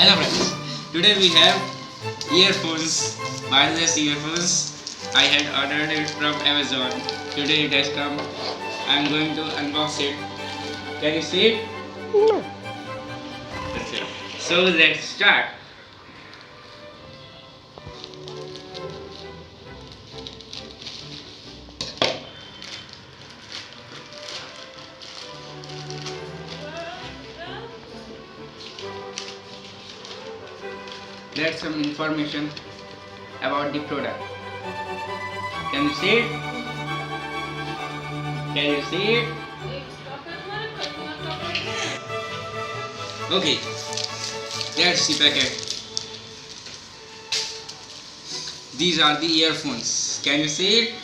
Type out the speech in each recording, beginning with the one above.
Hello friends, today we have earphones, wireless earphones. I had ordered it from Amazon. Today it has come. I am going to unbox it. Can you see it? No. That's it. So let's start. That's some information about the product. Can you see it? Can you see it? Okay, that's the packet. These are the earphones. Can you see it?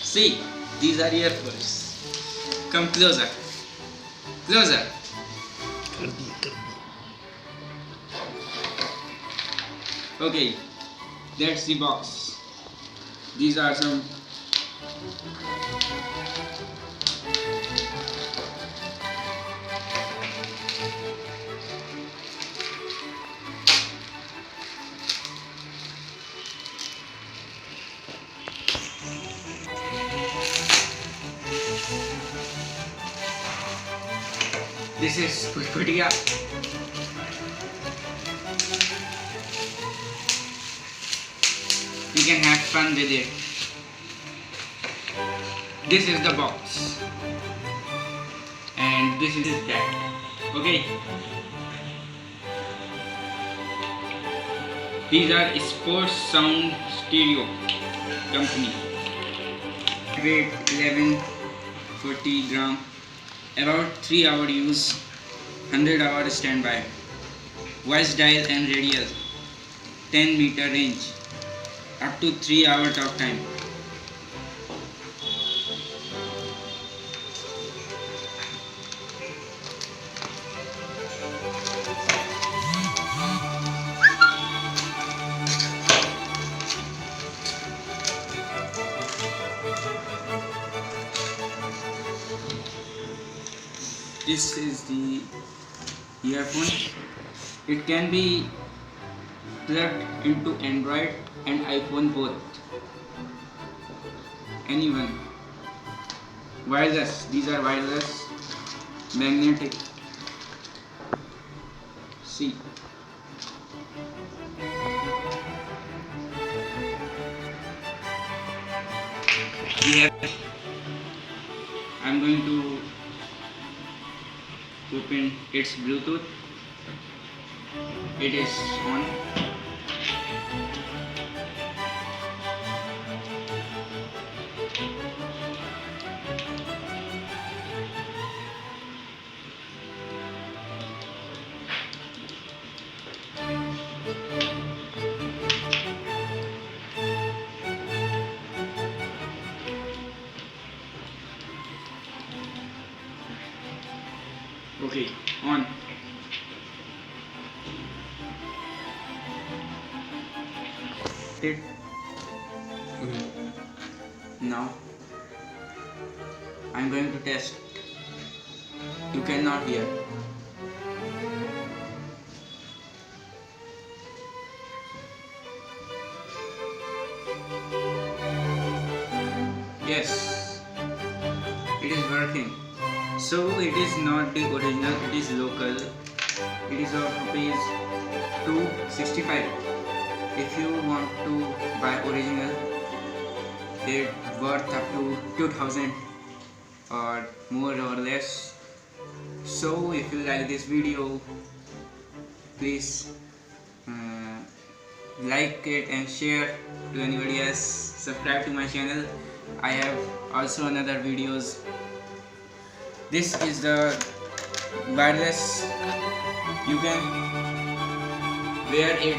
See, these are earphones. Come closer. Closer. Okay, that's the box. These are some this is Putputia. You can have fun with it. This is the box. And this is that. Okay. These are Sports Sound Stereo Company. Weight 1140 gram. About 3 hour use. 100 hour standby. Voice dial and radial. 10 meter range. Up to 3 hour talk time. This is the earphone. It can be plugged into Android and iPhone both. Anyone. Wireless. These are wireless. Magnetic. See. We have. I'm going to open its Bluetooth. It is on. Okay, on. It. Now I'm going to test. You cannot hear. Yes, it is working. So it is not the original, it is local. It is of rupees 265. If you want to buy original, it worth up to 2000 or more or less. So if you like this video, please like it and share to anybody else. Subscribe to my channel. I have also another videos. This is the wireless. You can wear it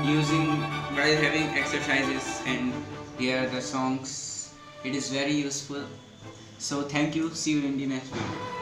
using while having exercises and hear the songs. It is very useful. So thank you. See you in the next video.